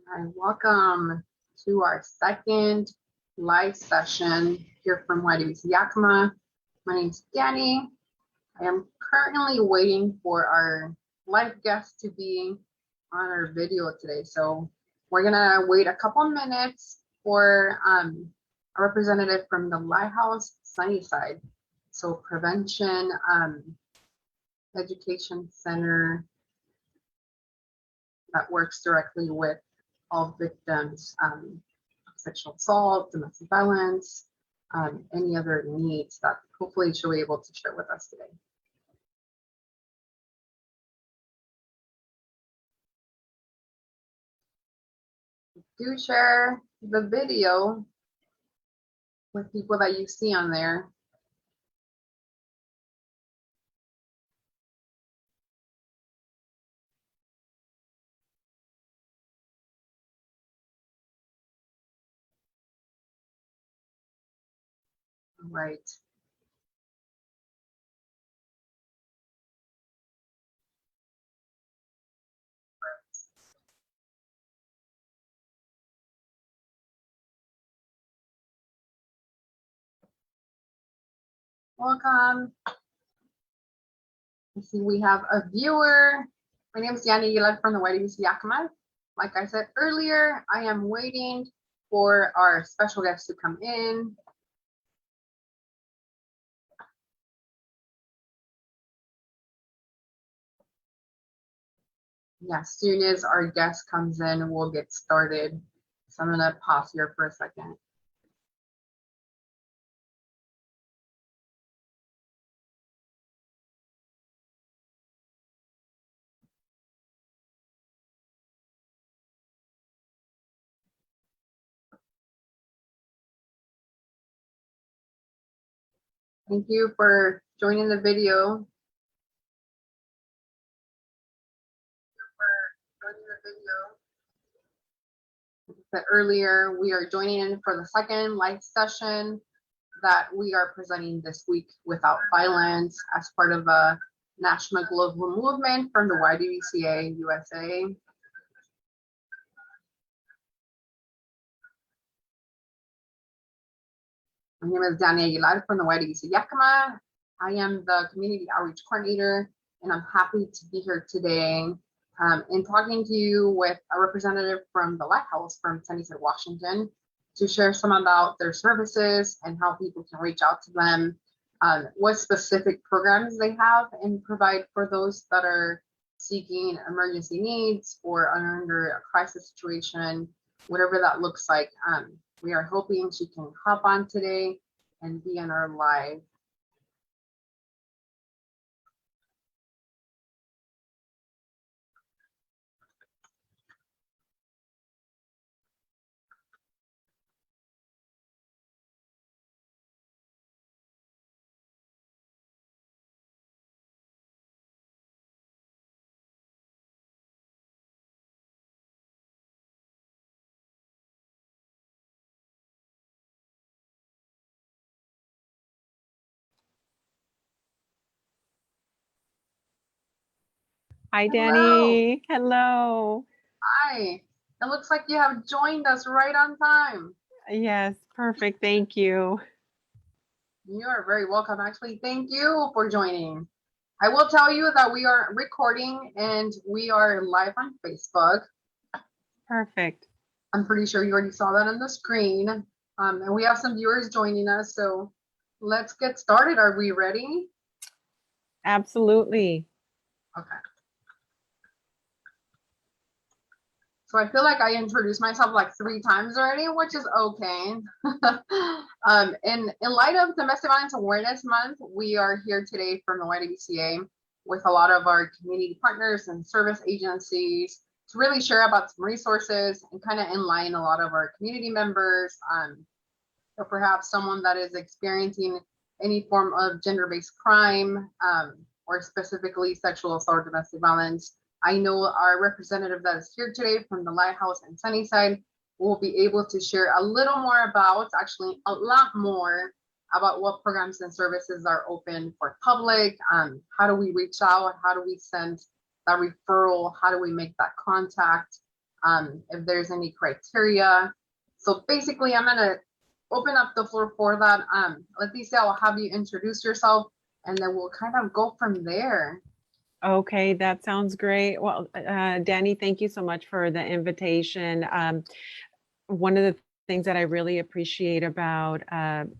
Hi, welcome to our second live session here from YWCA Yakima. My name is Danny. I am currently waiting for our live guest to be on our video today. So we're gonna wait a couple minutes for a representative from the Lighthouse Sunnyside. So prevention education center that works directly with all victims of sexual assault, domestic violence, any other needs that hopefully she'll be able to share with us today. Do share the video with people that you see on there. All right. Welcome. I see we have a viewer. My name is Danny from the YWCA Yakima. Like I said earlier, I am waiting for our special guest to come in. Yeah, as soon as our guest comes in, we'll get started. So I'm gonna pause here for a second. Thank you for joining the video. Like I said earlier, we are joining in for the second live session that we are presenting this week, Without Violence, as part of a national global movement from the YWCA USA. My name is Dania Aguilar from the YWCA Yakima. I am the community outreach coordinator, and I'm happy to be here today and talking to you with a representative from the Lighthouse from Sunnyside, Washington, to share some about their services and how people can reach out to them, what specific programs they have and provide for those that are seeking emergency needs or are under a crisis situation, whatever that looks like. We are hoping she can hop on today and be on our live. Hi, Danny. Hello. Hi. It looks like you have joined us right on time. Yes, perfect. Thank you. You are very welcome. Actually, thank you for joining. I will tell you that we are recording and we are live on Facebook. Perfect. I'm pretty sure you already saw that on the screen. And we have some viewers joining us. So let's get started. Are we ready? Absolutely. Okay. So I feel like I introduced myself like 3 times already, which is okay. In light of Domestic Violence Awareness Month, we are here today from the YWCA with a lot of our community partners and service agencies to really share about some resources and kind of enlighten a lot of our community members, or perhaps someone that is experiencing any form of gender-based crime, or specifically sexual assault or domestic violence. I know our representative that is here today from the Lighthouse and Sunnyside will be able to share a little more about, actually a lot more about what programs and services are open for public. How do we reach out? How do we send that referral? How do we make that contact? if there's any criteria. So basically, I'm gonna open up the floor for that. Leticia, I'll have you introduce yourself, and then we'll kind of go from there. Okay, that sounds great. Well, Danny, thank you so much for the invitation. One of the things that I really appreciate about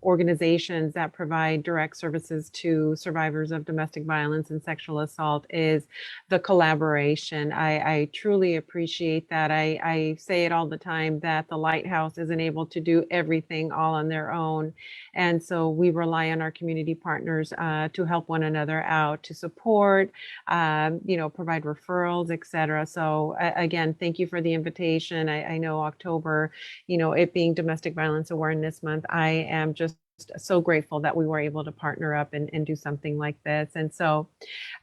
organizations that provide direct services to survivors of domestic violence and sexual assault is the collaboration. I truly appreciate that. I say it all the time that the Lighthouse isn't able to do everything all on their own. And so we rely on our community partners to help one another out, to support, provide referrals, et cetera. So again, thank you for the invitation. I know October, it being Domestic Violence Awareness Month, I am just so grateful that we were able to partner up and do something like this. And so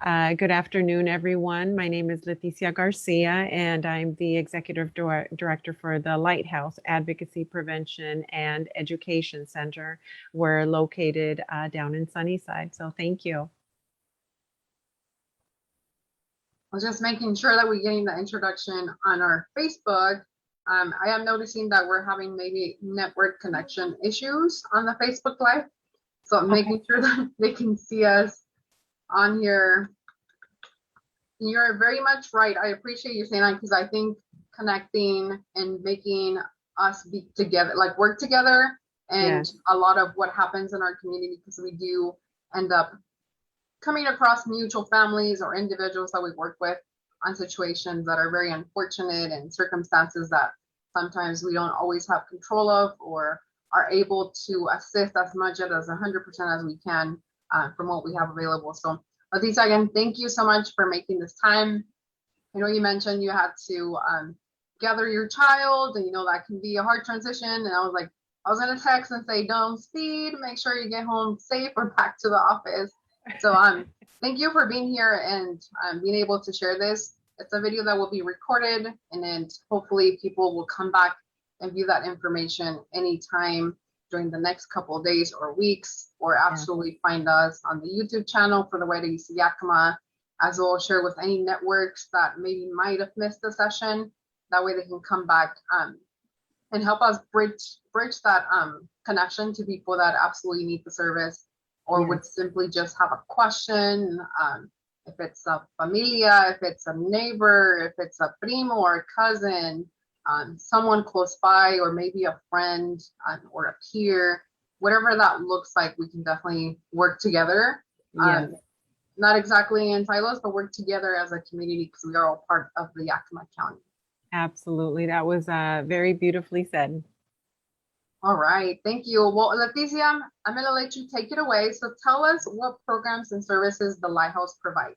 good afternoon, everyone. My name is Leticia Garcia, and I'm the Executive Director for the Lighthouse-Advocacy, Prevention, and Education Center. We're located down in Sunnyside. So thank you. I was just making sure that we're getting the introduction on our Facebook. I am noticing that we're having maybe network connection issues on the Facebook Live. So I'm making sure that they can see us on here. You're very much right. I appreciate you saying that, because I think connecting and making us be together, like work together, and a lot of what happens in our community, because we do end up coming across mutual families or individuals that we work with on situations that are very unfortunate and circumstances that sometimes we don't always have control of, or are able to assist as much as 100% as we can from what we have available. So Leticia, again, thank you so much for making this time. I know you mentioned you had to gather your child, and that can be a hard transition. And I was gonna text and say, don't speed, make sure you get home safe or back to the office. So thank you for being here and being able to share this. It's a video that will be recorded, and then hopefully people will come back and view that information anytime during the next couple of days or weeks, or absolutely find us on the YouTube channel for the YWCA Yakima, as well as share with any networks that maybe might have missed the session. That way they can come back and help us bridge that connection to people that absolutely need the service, or would simply just have a question. If it's a familia, if it's a neighbor, if it's a primo or a cousin, someone close by, or maybe a friend or a peer, whatever that looks like, we can definitely work together. Not exactly in silos, but work together as a community, because we are all part of the Yakima County. Absolutely. That was very beautifully said. All right, thank you. Well, Leticia, I'm going to let you take it away. So tell us what programs and services the Lighthouse provides.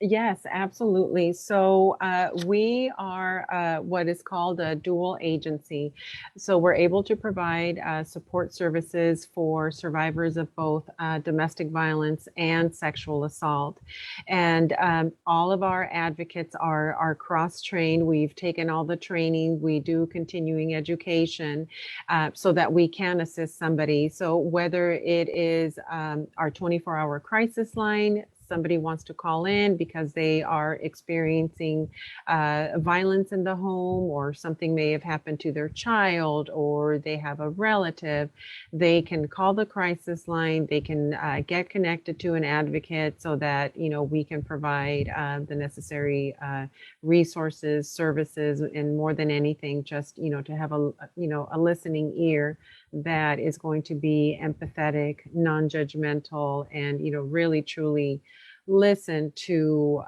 Yes, absolutely. So we are what is called a dual agency. So we're able to provide support services for survivors of both domestic violence and sexual assault. And all of our advocates are cross-trained. We've taken all the training. We do continuing education so that we can assist somebody. So whether it is our 24-hour crisis line, somebody wants to call in because they are experiencing violence in the home, or something may have happened to their child, or they have a relative, they can call the crisis line. They can get connected to an advocate so that, we can provide the necessary resources, services, and more than anything, just, to have a listening ear that is going to be empathetic, non-judgmental, and, really, truly listen to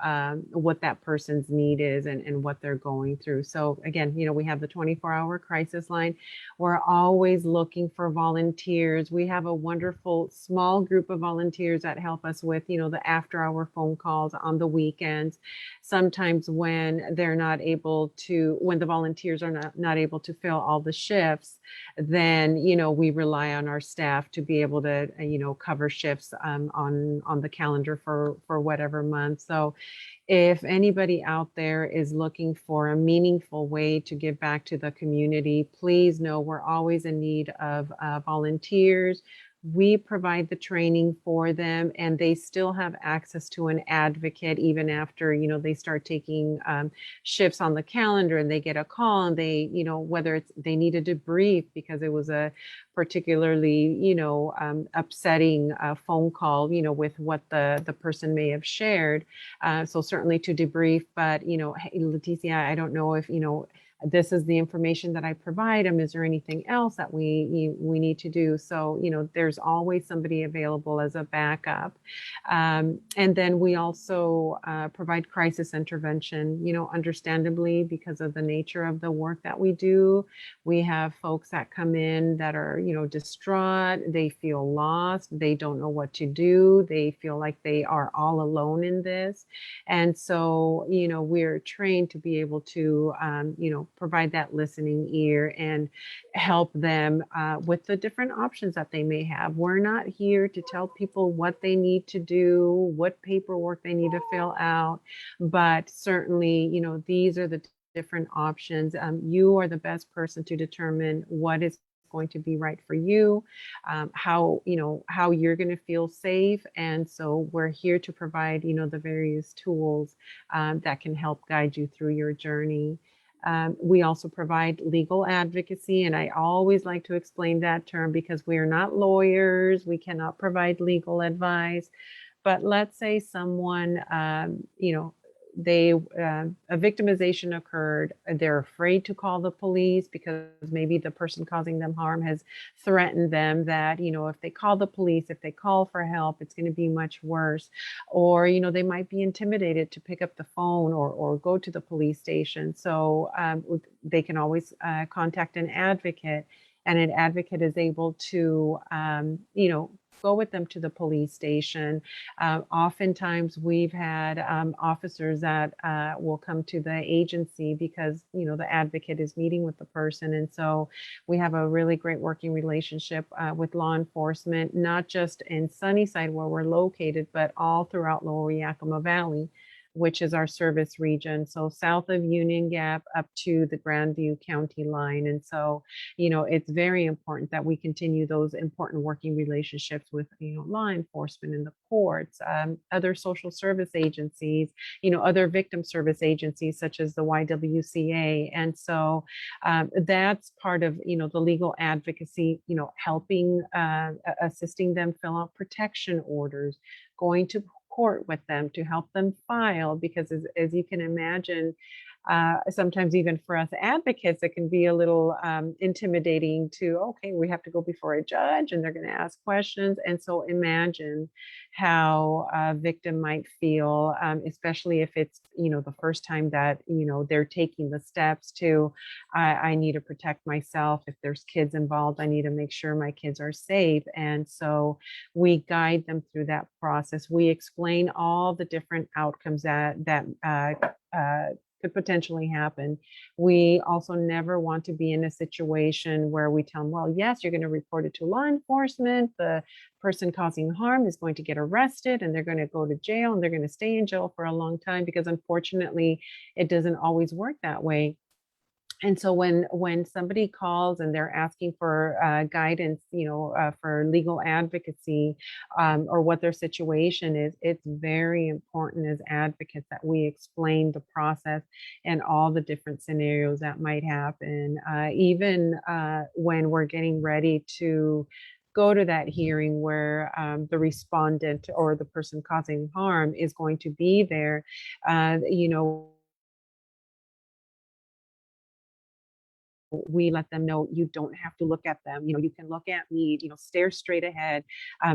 what that person's need is and what they're going through. So again, we have the 24-hour crisis line. We're always looking for volunteers. We have a wonderful small group of volunteers that help us with, the after-hour phone calls on the weekends. Sometimes when they're not able to, when the volunteers are not able to fill all the shifts, then, we rely on our staff to be able to, cover shifts on the calendar for whatever month. So if anybody out there is looking for a meaningful way to give back to the community, please know we're always in need of volunteers. we provide the training for them, and they still have access to an advocate even after, they start taking shifts on the calendar, and they get a call, and they, whether it's they need a debrief because it was a particularly, upsetting phone call, with what the person may have shared. So certainly to debrief, but, hey, Leticia, I don't know if, this is the information that I provide them. Is there anything else that we need to do? So, there's always somebody available as a backup. And then we also provide crisis intervention, understandably, because of the nature of the work that we do. We have folks that come in that are, distraught. They feel lost. They don't know what to do. They feel like they are all alone in this. And so, we're trained to be able to, provide that listening ear and help them with the different options that they may have. We're not here to tell people what they need to do, what paperwork they need to fill out, but certainly, these are the different options. You are the best person to determine what is going to be right for you, how you're going to feel safe. And so we're here to provide, the various tools that can help guide you through your journey. We also provide legal advocacy, and I always like to explain that term because we are not lawyers. We cannot provide legal advice. But let's say someone, a victimization occurred. They're afraid to call the police because maybe the person causing them harm has threatened them that, if they call the police, if they call for help, it's going to be much worse. Or, they might be intimidated to pick up the phone or go to the police station. So they can always contact an advocate, and an advocate is able to, go with them to the police station. Oftentimes we've had officers that will come to the agency because, the advocate is meeting with the person. And so we have a really great working relationship with law enforcement, not just in Sunnyside where we're located, but all throughout Lower Yakima Valley, which is our service region. So south of Union Gap up to the Grandview County line. And so, it's very important that we continue those important working relationships with, law enforcement and the courts, other social service agencies, other victim service agencies such as the YWCA. And so that's part of, the legal advocacy, helping, assisting them fill out protection orders, going to court with them to help them file, because as you can imagine, sometimes even for us advocates, it can be a little intimidating to, okay, we have to go before a judge and they're going to ask questions. And so imagine how a victim might feel, especially if it's, the first time that, they're taking the steps to, I need to protect myself. If there's kids involved, I need to make sure my kids are safe. And so we guide them through that process. We explain all the different outcomes that could potentially happen. We also never want to be in a situation where we tell them, well, yes, you're going to report it to law enforcement. The person causing harm is going to get arrested and they're going to go to jail and they're going to stay in jail for a long time, because unfortunately, it doesn't always work that way. And so when somebody calls and they're asking for guidance, for legal advocacy, or what their situation is, it's very important as advocates that we explain the process and all the different scenarios that might happen. Even when we're getting ready to go to that hearing where the respondent or the person causing harm is going to be there, we let them know you don't have to look at them. You can look at me, stare straight ahead.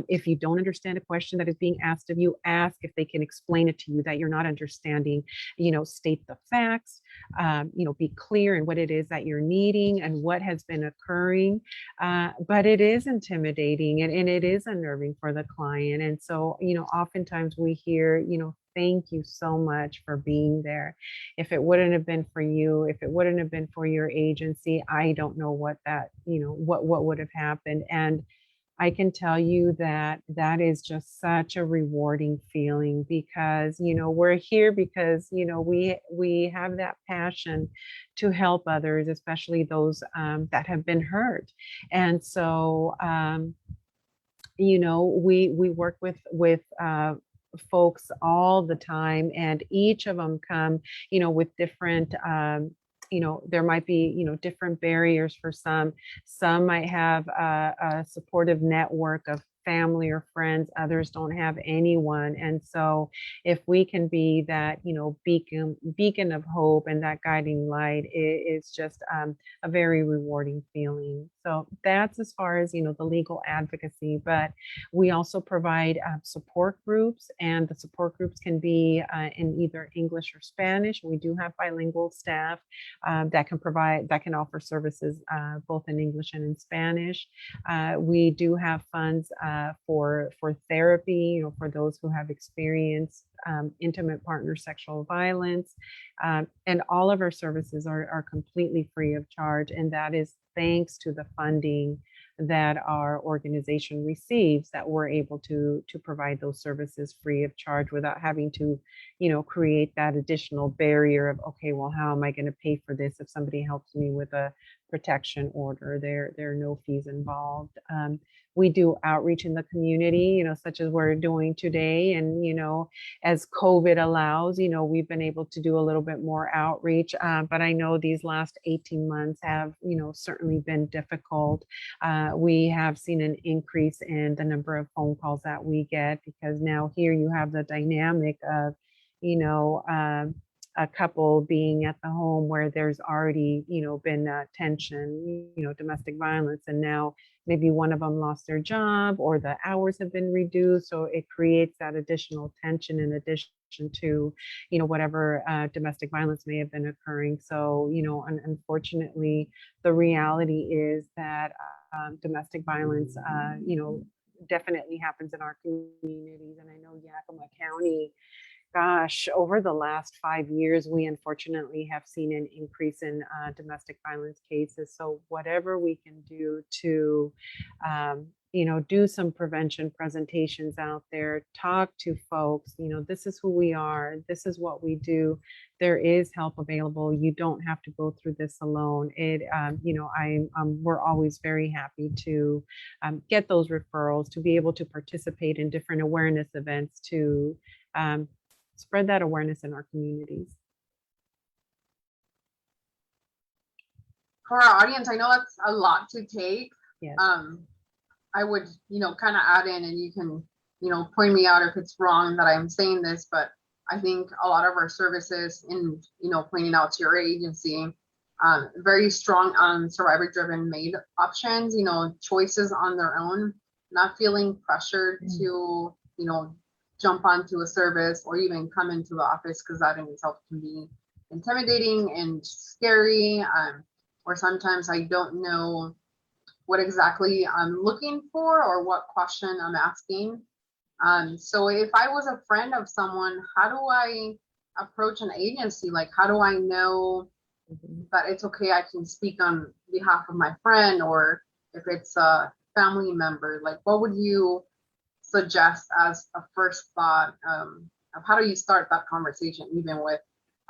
If you don't understand a question that is being asked of you, ask if they can explain it to you that you're not understanding. State the facts, be clear in what it is that you're needing and what has been occurring. But it is intimidating and it is unnerving for the client. And so, oftentimes we hear, thank you so much for being there. If it wouldn't have been for you, if it wouldn't have been for your agency, I don't know what that, what would have happened. And I can tell you that that is just such a rewarding feeling, because, we're here because, we have that passion to help others, especially those that have been hurt. And so, we work with folks all the time, and each of them come, with different, there might be, different barriers for some. Some might have a supportive network of family or friends, others don't have anyone. And so if we can be that, beacon of hope and that guiding light, it is just a very rewarding feeling. So that's as far as, the legal advocacy. But we also provide support groups, and the support groups can be in either English or Spanish. We do have bilingual staff that can offer services both in English and in Spanish. We do have funds for therapy, for those who have experienced intimate partner sexual violence. And all of our services are completely free of charge. And that is thanks to the funding that our organization receives, that we're able to provide those services free of charge without having to, create that additional barrier of, okay, well, how am I going to pay for this if somebody helps me with a protection order? There are no fees involved. We do outreach in the community, such as we're doing today. And, as COVID allows, we've been able to do a little bit more outreach. But I know these last 18 months have, certainly been difficult. We have seen an increase in the number of phone calls that we get, because now here you have the dynamic of, a couple being at the home where there's already, been tension, domestic violence, and now maybe one of them lost their job or the hours have been reduced. So it creates that additional tension in addition to, whatever domestic violence may have been occurring. So, unfortunately, the reality is that domestic violence, definitely happens in our communities. And I know Yakima County, gosh, over the last 5 years, we unfortunately have seen an increase in domestic violence cases. So whatever we can do to, do some prevention presentations out there, talk to folks, this is who we are, this is what we do. There is help available. You don't have to go through this alone. We're always very happy to get those referrals, to be able to participate in different awareness events, to spread that awareness in our communities. For our audience, I know that's a lot to take. Yes. I would, kind of add in, and you can, point me out if it's wrong that I'm saying this, but I think a lot of our services in, pointing out to your agency, very strong on survivor-driven made options, choices on their own, not feeling pressured to, jump onto a service or even come into the office, because that in itself can be intimidating and scary. Or sometimes I don't know what exactly I'm looking for or what question I'm asking. So if I was a friend of someone, how do I approach an agency? Like, how do I know that it's okay, I can speak on behalf of my friend, or if it's a family member, like what would you suggest as a first thought of how do you start that conversation, even with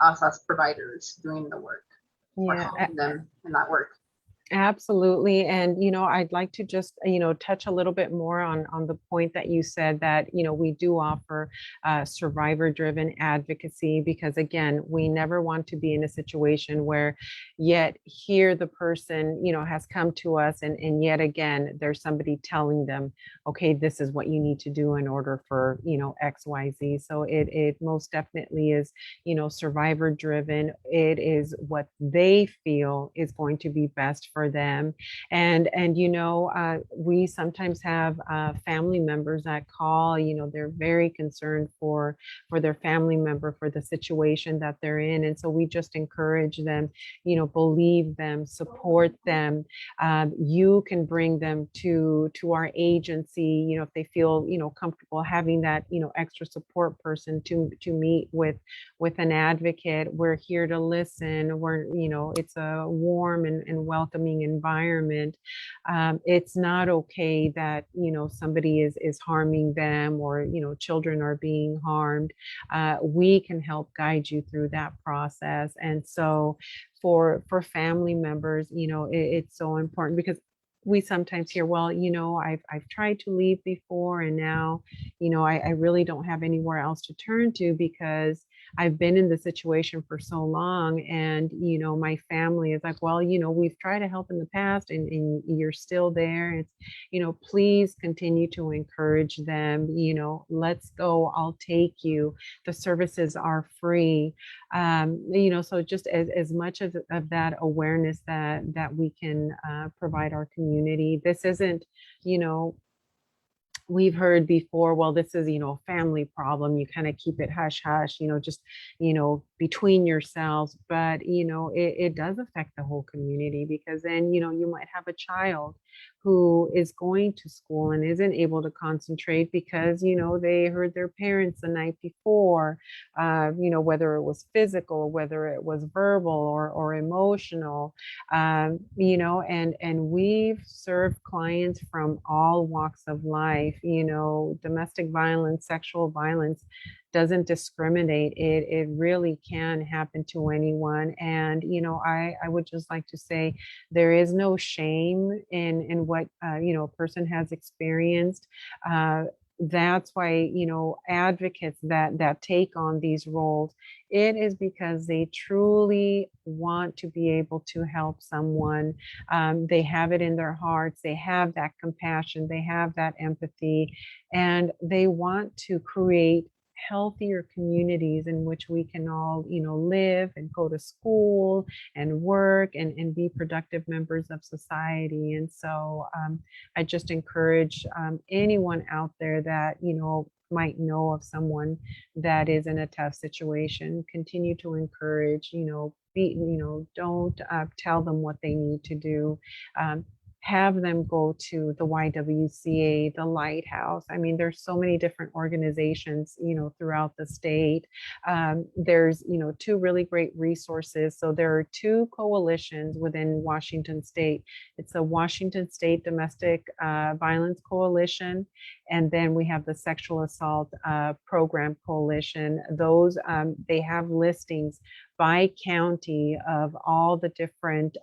us as providers doing the work or helping them in that work? Absolutely. And, I'd like to just, touch a little bit more on the point that you said that, we do offer survivor-driven advocacy, because again, we never want to be in a situation where yet here the person, has come to us and yet again, there's somebody telling them, okay, this is what you need to do in order for, X, Y, Z. So it most definitely is, survivor-driven. It is what they feel is going to be best for them. And we sometimes have family members that call, they're very concerned for their family member, for the situation that they're in. And so we just encourage them, believe them, support them. You can bring them to our agency, if they feel, comfortable having that, extra support person to meet with an advocate. We're here to listen. It's a warm and welcoming environment. It's not okay that somebody is harming them, or children are being harmed. We can help guide you through that process. And so for family members, it's so important, because we sometimes hear, well, I've tried to leave before, and now, I really don't have anywhere else to turn to because I've been in the situation for so long. And, my family is like, well, we've tried to help in the past, and you're still there. It's, please continue to encourage them, let's go, I'll take you. The services are free. So just as much of that awareness that we can provide our community. This isn't, you know, we've heard before, well, this is, a family problem. You kind of keep it hush hush, just, between yourselves. But, it does affect the whole community, because then, you might have a child who is going to school and isn't able to concentrate because, they heard their parents the night before, whether it was physical, whether it was verbal or emotional, and we've served clients from all walks of life. Domestic violence, sexual violence doesn't discriminate. It really can happen to anyone. And, I would just like to say there is no shame in what, a person has experienced. That's why, advocates that take on these roles, it is because they truly want to be able to help someone. They have it in their hearts, they have that compassion, they have that empathy, and they want to create healthier communities in which we can all, live and go to school and work and be productive members of society. And so I just encourage anyone out there that, might know of someone that is in a tough situation, continue to encourage, don't tell them what they need to do. Have them go to the YWCA, the Lighthouse. I mean, there's so many different organizations, throughout the state. There's, two really great resources. So there are two coalitions within Washington State. It's the Washington State Domestic Violence Coalition, and then we have the Sexual Assault Program Coalition. Those, they have listings by county of all the different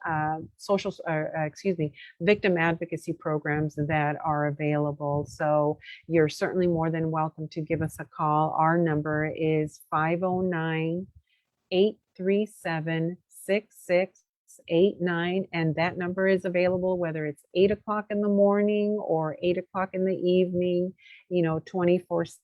victim advocacy programs that are available. So you're certainly more than welcome to give us a call. Our number is 509-837-6689. And that number is available whether it's 8 o'clock in the morning or 8 o'clock in the evening, 24/7.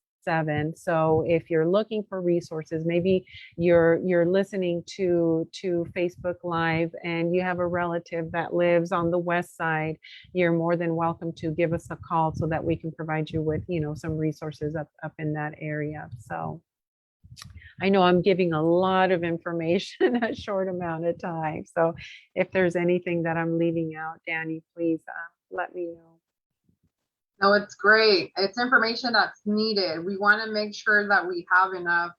So if you're looking for resources, maybe you're listening to Facebook Live and you have a relative that lives on the west side, you're more than welcome to give us a call so that we can provide you with, some resources up in that area. So I know I'm giving a lot of information in a short amount of time. So if there's anything that I'm leaving out, Danny, please let me know. No, it's great. It's information that's needed. We want to make sure that we have enough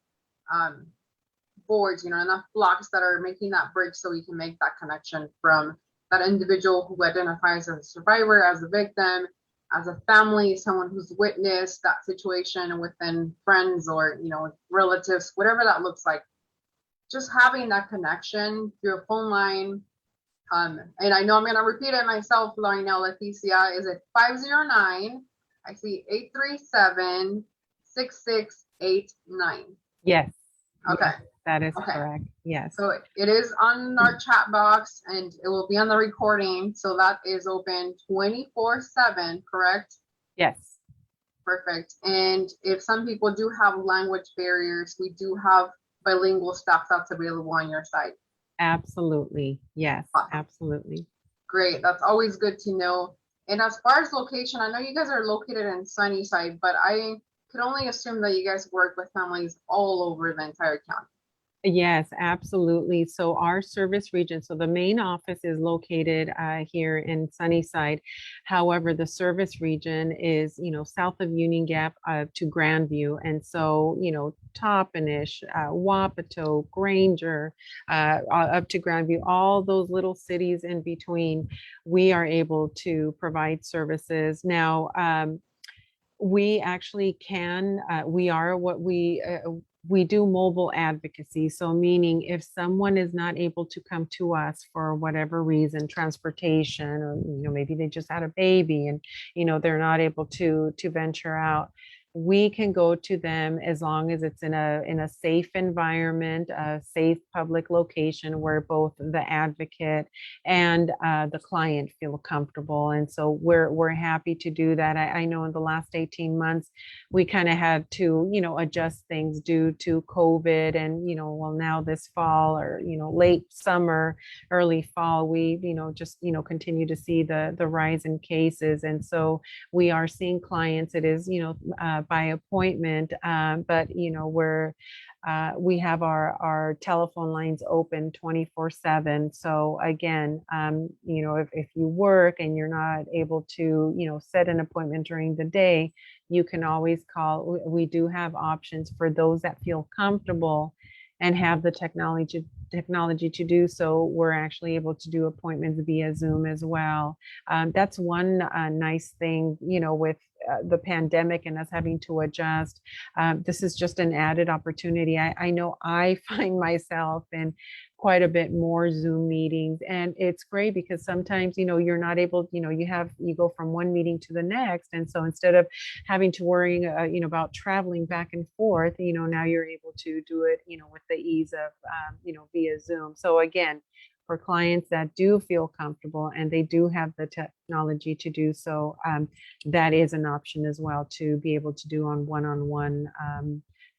boards, enough blocks that are making that bridge so we can make that connection from that individual who identifies as a survivor, as a victim, as a family, someone who's witnessed that situation within friends or, relatives, whatever that looks like. Just having that connection through a phone line. And I know I'm going to repeat it myself, Leticia, is it 509? I see 837-6689. Yes. Okay. Yes, that is correct. Yes. So it is on our chat box and it will be on the recording. So that is open 24/7, correct? Yes. Perfect. And if some people do have language barriers, we do have bilingual staff that's available on your site. Absolutely. Yes, absolutely. Great. That's always good to know. And as far as location, I know you guys are located in Sunnyside, but I could only assume that you guys work with families all over the entire county. Yes, absolutely. So our service region, so the main office is located here in Sunnyside. However, the service region is, south of Union Gap to Grandview. And so, Toppenish, Wapato, Granger, up to Grandview, all those little cities in between, we are able to provide services. Now, We actually can, we are what we do mobile advocacy. So meaning if someone is not able to come to us for whatever reason, transportation, or, maybe they just had a baby and, they're not able to venture out, we can go to them as long as it's in a safe environment, a safe public location where both the advocate and the client feel comfortable. And so we're happy to do that. I know in the last 18 months, we kind of had to, adjust things due to COVID. And, well, now this fall, or, late summer, early fall, we, just, continue to see the rise in cases. And so we are seeing clients. It is, by appointment, but, we have our telephone lines open 24/7. So again, if you work and you're not able to, set an appointment during the day, you can always call. We do have options for those that feel comfortable and have the technology to do so. We're actually able to do appointments via Zoom as well. That's one nice thing, with the pandemic and us having to adjust. This is just an added opportunity. I know I find myself in quite a bit more Zoom meetings, and it's great because sometimes, you're not able, you go from one meeting to the next. And so instead of having to worry, about traveling back and forth, now you're able to do it, with the ease of, via Zoom. So again, for clients that do feel comfortable and they do have the technology to do so, that is an option as well to be able to do on one-on-one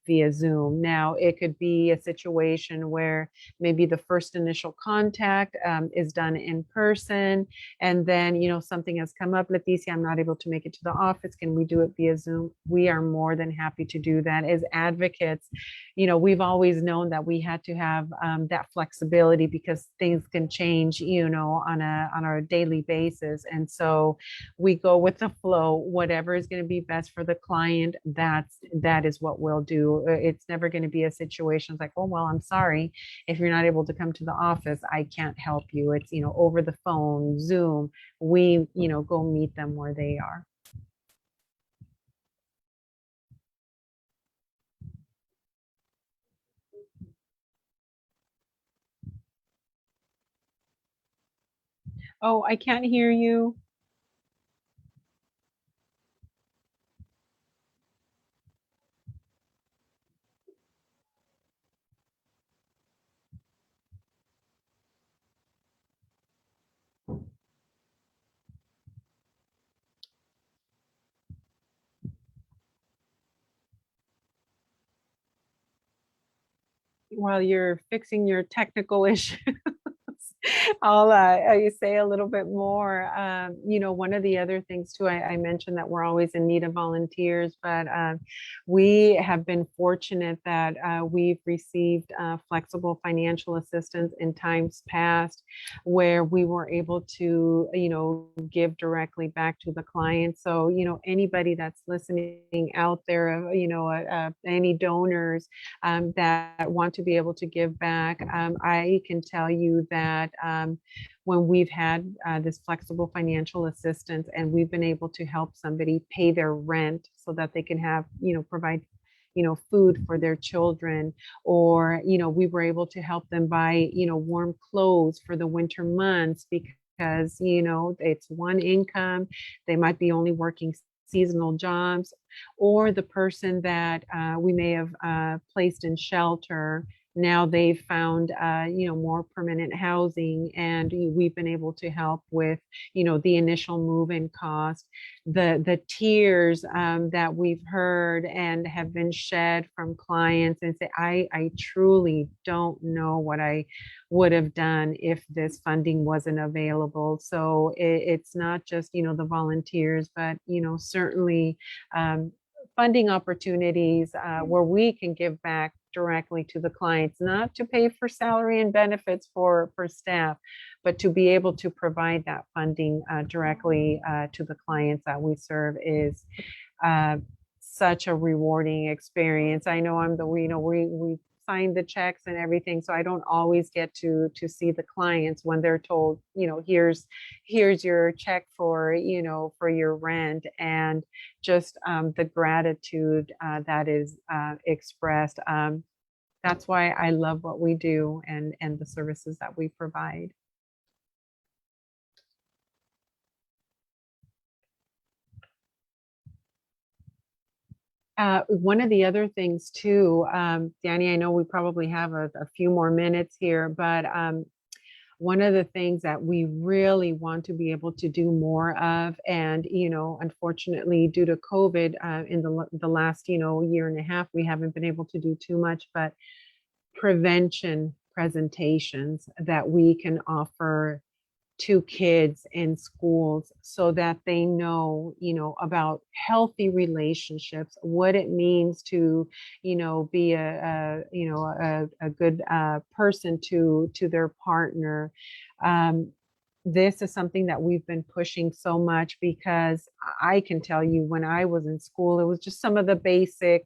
via Zoom. Now, it could be a situation where maybe the first initial contact is done in person, and then, something has come up. Leticia, I'm not able to make it to the office. Can we do it via Zoom? We are more than happy to do that. As advocates, we've always known that we had to have that flexibility because things can change, on a daily basis. And so we go with the flow. Whatever is going to be best for the client, that is what we'll do. It's never going to be a situation like, oh, well, I'm sorry, if you're not able to come to the office, I can't help you. It's, over the phone, Zoom, we, go meet them where they are. Oh, I can't hear you. While you're fixing your technical issues, I'll say a little bit more. One of the other things too, I mentioned that we're always in need of volunteers, but we have been fortunate that we've received flexible financial assistance in times past where we were able to, give directly back to the client. So, anybody that's listening out there, any donors that want to be able to give back, I can tell you that when we've had this flexible financial assistance and we've been able to help somebody pay their rent so that they can have, provide, food for their children, or, we were able to help them buy, warm clothes for the winter months because, it's one income. They might be only working seasonal jobs, or the person that we may have placed in shelter. Now they've found, more permanent housing, and we've been able to help with, the initial move-in cost. The tears that we've heard and have been shed from clients and say, I truly don't know what I would have done if this funding wasn't available. So it's not just, the volunteers, but, certainly funding opportunities where we can give back directly to the clients, not to pay for salary and benefits for staff, but to be able to provide that funding directly to the clients that we serve is such a rewarding experience. I know we sign the checks and everything. So I don't always get to see the clients when they're told, here's your check for, for your rent, and just the gratitude that is expressed. That's why I love what we do and the services that we provide. One of the other things too, Danny, I know we probably have a few more minutes here, but one of the things that we really want to be able to do more of, and unfortunately due to COVID in the last year and a half, we haven't been able to do too much, but prevention presentations that we can offer to kids in schools so that they know, about healthy relationships, what it means to, be a good person to their partner. This is something that we've been pushing so much, because I can tell you when I was in school, it was just some of the basic,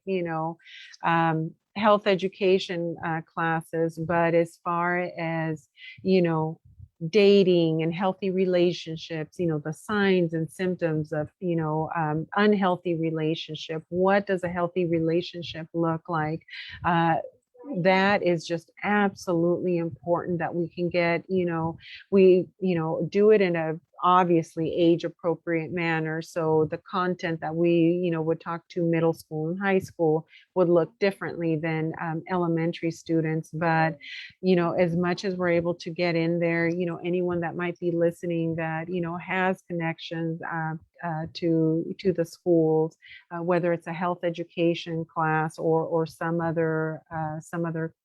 health education classes. But as far as, dating and healthy relationships, the signs and symptoms of, unhealthy relationship. What does a healthy relationship look like? That is just absolutely important that we can get, we, do it in a obviously age appropriate manner. So the content that we, would talk to middle school and high school would look differently than elementary students. But, as much as we're able to get in there, anyone that might be listening that, has connections to the schools, whether it's a health education class or some other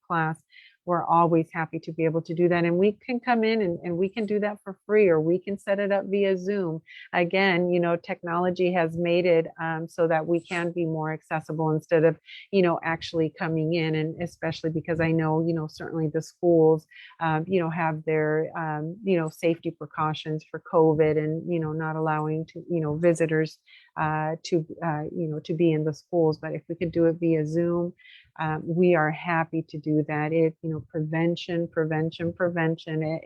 class, we're always happy to be able to do that. And we can come in and we can do that for free, or we can set it up via Zoom. Again, technology has made it so that we can be more accessible instead of, actually coming in. And especially because I know, certainly the schools, have their, safety precautions for COVID, and, not allowing to, visitors to be in the schools. But if we could do it via Zoom, we are happy to do that. Prevention.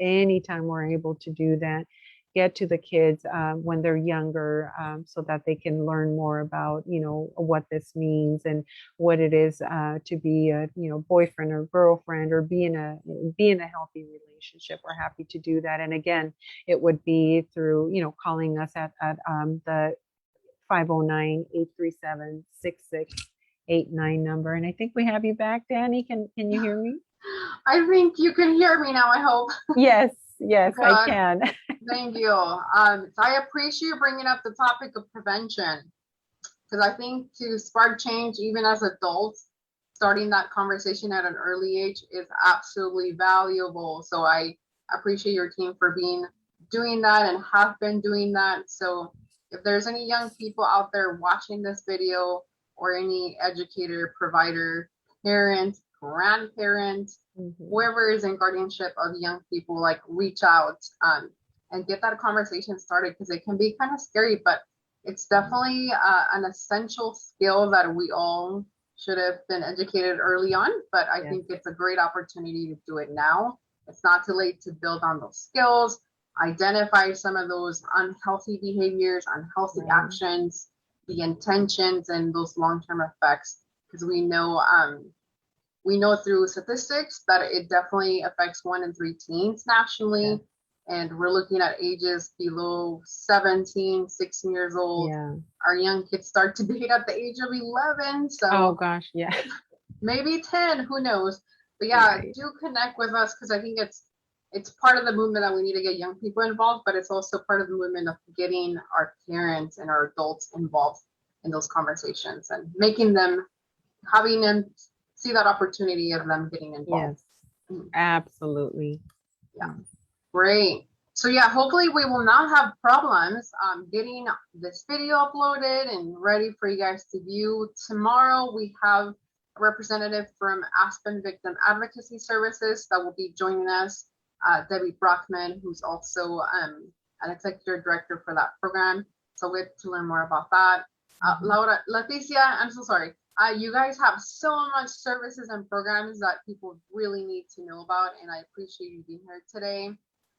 Anytime we're able to do that, get to the kids when they're younger, so that they can learn more about, what this means and what it is to be a, boyfriend or girlfriend, or be in a healthy relationship. We're happy to do that. And again, it would be through, calling us at the 509-837-6689 number. And I think we have you back, Danny. Can you hear me? I think you can hear me now, I hope. Yes, I can. Thank you. So I appreciate you bringing up the topic of prevention, because I think to spark change, even as adults, starting that conversation at an early age is absolutely valuable. So I appreciate your team for doing that and have been doing that. So if there's any young people out there watching this video, or any educator, provider, parent, grandparent, whoever is in guardianship of young people, like, reach out and get that conversation started, because it can be kind of scary, but it's definitely an essential skill that we all should have been educated early on. But I think it's a great opportunity to do it now. It's not too late to build on those skills, identify some of those unhealthy behaviors, unhealthy actions, the intentions, and those long-term effects, because we know through statistics that it definitely affects 1 in 3 teens nationally. And we're looking at ages below 17, 16 years old. Our young kids start to date at the age of 11. So oh gosh, maybe 10, who knows? But do connect with us, because I think it's part of the movement that we need to get young people involved, but it's also part of the movement of getting our parents and our adults involved in those conversations, and having them see that opportunity of them getting involved. Yes, absolutely. Yeah, great. So hopefully we will not have problems getting this video uploaded and ready for you guys to view. Tomorrow we have a representative from Aspen Victim Advocacy Services that will be joining us, Debbie Brockman, who's also an executive director for that program. So we have to learn more about that. Leticia, I'm so sorry. You guys have so much services and programs that people really need to know about, and I appreciate you being here today.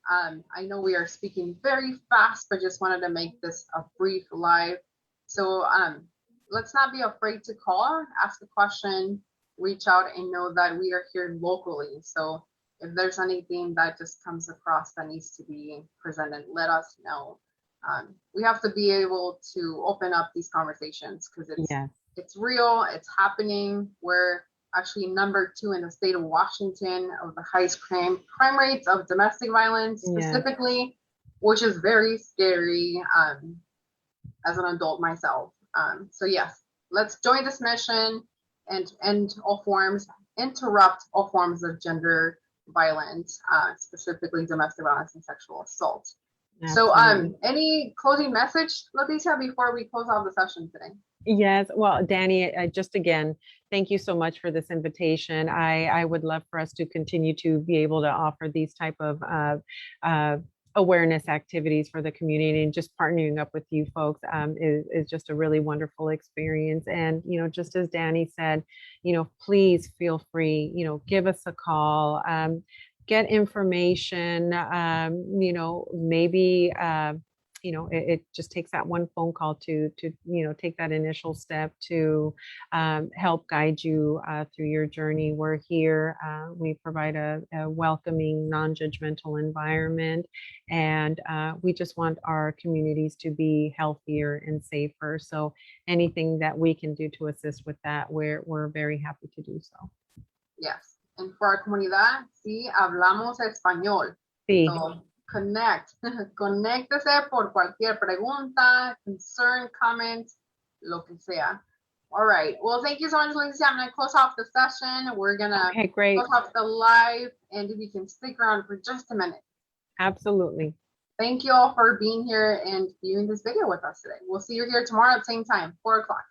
I know we are speaking very fast, but just wanted to make this a brief live. So let's not be afraid to call, ask a question, reach out, and know that we are here locally. So if there's anything that just comes across that needs to be presented, let us know. We have to be able to open up these conversations because Yes. it's real, it's happening. We're actually number 2 in the state of Washington of the highest crime rates of domestic violence specifically, which is very scary as an adult myself. So yes, let's join this mission and end all forms, interrupt all forms of gender violence, specifically domestic violence and sexual assault. Absolutely. So any closing message, Leticia, before we close out the session today? Yes. Well, Danny, just again, thank you so much for this invitation. I would love for us to continue to be able to offer these type of awareness activities for the community, and just partnering up with you folks is just a really wonderful experience. And, just as Danny said, please feel free, give us a call, get information, maybe, it just takes that one phone call to take that initial step to help guide you through your journey. We're here. We provide a welcoming, non-judgmental environment, and we just want our communities to be healthier and safer. So anything that we can do to assist with that, we're very happy to do so. Yes. And for our comunidad, sí, hablamos español. Sí. So connect. Conéctese por cualquier pregunta, concern, comment, lo que sea. All right. Well, thank you so much, Lacey. I'm going to close off the session. We're going to close off the live, and if you can stick around for just a minute. Absolutely. Thank you all for being here and viewing this video with us today. We'll see you here tomorrow at the same time, 4 o'clock.